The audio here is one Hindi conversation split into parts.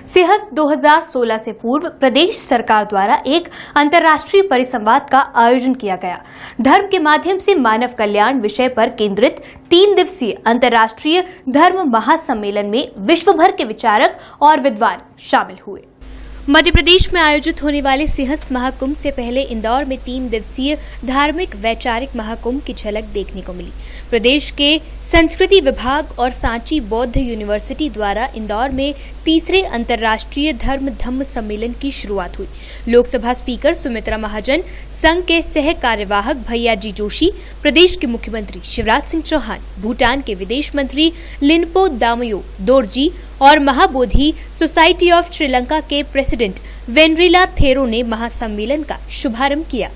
सिहस 2016 से पूर्व प्रदेश सरकार द्वारा एक अंतर्राष्ट्रीय परिसंवाद का आयोजन किया गया। धर्म के माध्यम से मानव कल्याण विषय पर केंद्रित 3 दिवसीय अंतर्राष्ट्रीय धर्म महासम्मेलन में विश्व भर के विचारक और विद्वान शामिल हुए। मध्य प्रदेश में आयोजित होने वाले सिहस महाकुंभ से पहले इंदौर में 3 दिवसीय धार्मिक वैचारिक महाकुंभ की झलक देखने को मिली। प्रदेश के संस्कृति विभाग और सांची बौद्ध यूनिवर्सिटी द्वारा इंदौर में तीसरे अंतर्राष्ट्रीय धम्म सम्मेलन की शुरुआत हुई। लोकसभा स्पीकर सुमित्रा महाजन, संघ के सह कार्यवाहक भैयाजी जोशी, प्रदेश के मुख्यमंत्री शिवराज सिंह चौहान, भूटान के विदेश मंत्री लिनपो दामयो दोरजी और महाबोधि सोसाइटी ऑफ श्रीलंका के प्रेसिडेंट वेनरिला थेरो ने महासम्मेलन का शुभारंभ किया।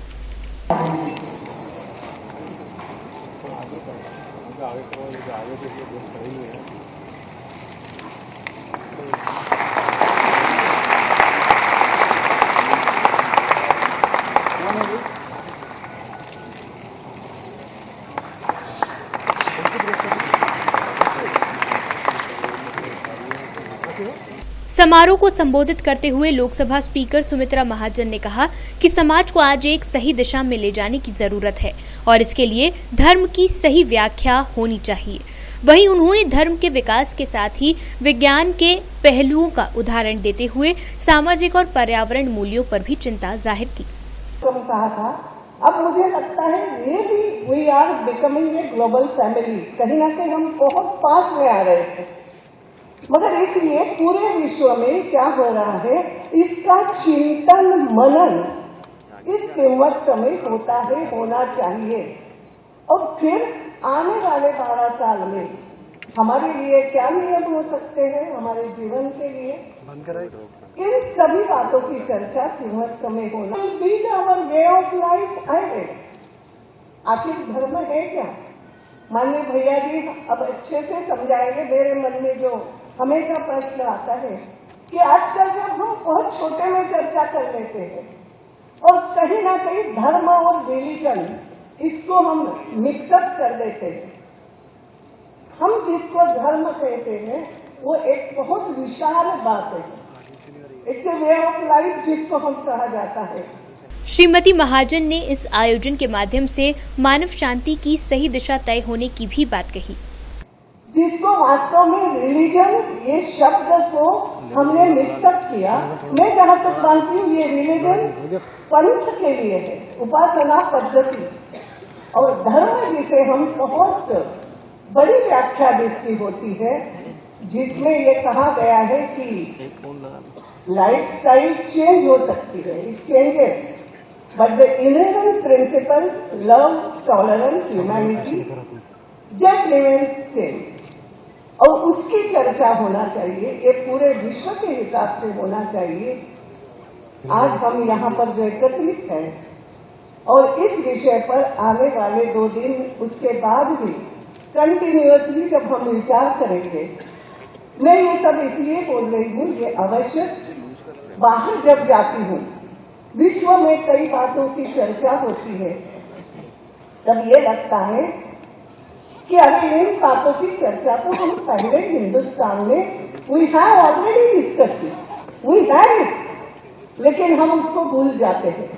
समारोह को संबोधित करते हुए लोकसभा स्पीकर सुमित्रा महाजन ने कहा कि समाज को आज एक सही दिशा में ले जाने की जरूरत है और इसके लिए धर्म की सही व्याख्या होनी चाहिए। वहीं उन्होंने धर्म के विकास के साथ ही विज्ञान के पहलुओं का उदाहरण देते हुए सामाजिक और पर्यावरण मूल्यों पर भी चिंता जाहिर की। कहा था, अब मुझे लगता है ये भी we are becoming a global family, कहीं ना कहीं हम बहुत पास में आ रहे हैं, मगर इसलिए पूरे विश्व में क्या हो रहा है इसका चिंतन मनन इस संवत्सर में होता है, होना चाहिए। और फिर आने वाले 12 साल में हमारे लिए क्या नियम हो सकते हैं हमारे जीवन के लिए, इन सभी बातों की चर्चा संवत्सर में होना। Be our way of life है, आखिर धर्म है क्या? माननीय भैया जी अब अच्छे से समझाएंगे। मेरे मन में जो हमेशा प्रश्न आता है कि आजकल जब हम बहुत छोटे में चर्चा कर लेते हैं और कहीं ना कहीं धर्म और रिलीजन इसको हम मिक्सअप कर देते हैं। हम जिसको धर्म कहते हैं वो एक बहुत विशाल बात है, it's a way of life जिसको हम कहा जाता है। श्रीमती महाजन ने इस आयोजन के माध्यम से मानव शांति की सही दिशा तय होने की भी बात कही, जिसको वास्तव में रिलीजन ये शब्द को हमने मिक्सअप किया। मैं जहाँ तक मानती हूँ ये रिलीजन पंथ के लिए है, उपासना पद्धति, और धर्म जिसे हम बहुत बड़ी व्याख्या जिसकी होती है, जिसमें ये कहा गया है कि लाइफस्टाइल चेंज हो सकती है, it changes, but the inherent principle love, tolerance, humanity that remains same. और उसकी चर्चा होना चाहिए, ये पूरे विश्व के हिसाब से होना चाहिए। आज हम यहाँ पर जो एकत्रित हैं और इस विषय पर आने वाले 2 दिन उसके बाद भी कंटिन्यूअसली जब हम विचार करेंगे। मैं ये सब इसलिए बोल रही हूँ, ये अवश्य बाहर जब जाती हूँ विश्व में कई बातों की चर्चा होती है, तब ये लगता है कि अरे इन बातों की चर्चा तो हम पहले हिंदुस्तान में we have already discussed, we have it, लेकिन हम उसको भूल जाते हैं,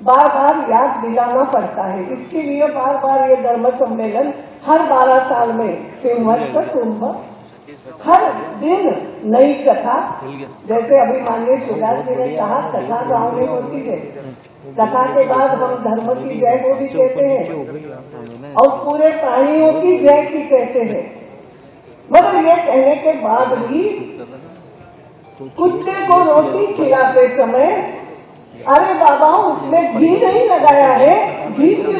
बार बार याद दिलाना पड़ता है। इसके लिए बार बार ये धर्म सम्मेलन हर 12 साल में संवत्सर कुंभ, हर दिन नई कथा, जैसे अभी माननीय शिवराज जी ने कहा कथा गाँव में होती है, कथा के बाद हम धर्म की जय को भी कहते हैं और पूरे प्राणियों की जय की कहते हैं। मगर ये कहने के बाद भी कुत्ते को रोटी खिलाते समय अरे बाबा उसमें घी नहीं लगाया है, घी की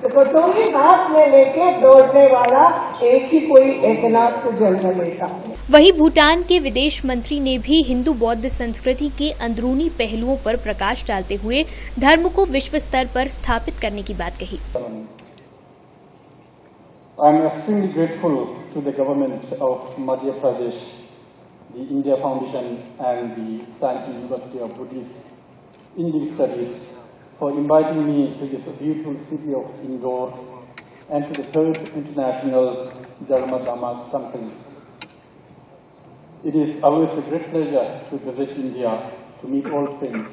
कटोरी हाथ में लेके दौड़ने वाला एक ही कोई एकनाथ जन्म लेता है। वहीं भूटान के विदेश मंत्री ने भी हिंदू बौद्ध संस्कृति के अंदरूनी पहलुओं पर प्रकाश डालते हुए धर्म को विश्व स्तर पर स्थापित करने की बात कही। I am extremely grateful to the government of Madhya Pradesh, the India Foundation and the Sanchi University of Buddhist Indian Studies for inviting me to this beautiful city of Indore and to the 3rd International Dharma Dhamma Conference. It is always a great pleasure to visit India, to meet old friends,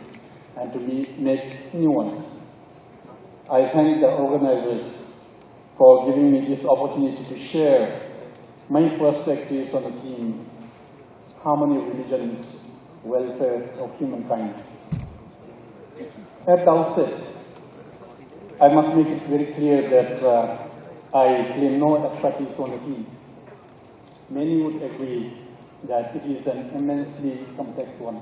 and to make new ones. I thank the organizers for giving me this opportunity to share my perspectives on the theme, Harmony of Religions, Welfare of Humankind. At the outset, I must make it very clear that I claim no expertise on the theme. Many would agree that it is an immensely complex one.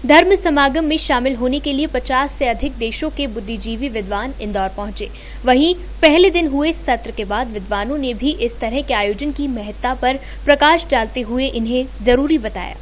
धर्म समागम में शामिल होने के लिए 50 से अधिक देशों के बुद्धिजीवी विद्वान इंदौर पहुंचे। वहीं पहले दिन हुए सत्र के बाद विद्वानों ने भी इस तरह के आयोजन की महत्ता पर प्रकाश डालते हुए इन्हें जरूरी बताया।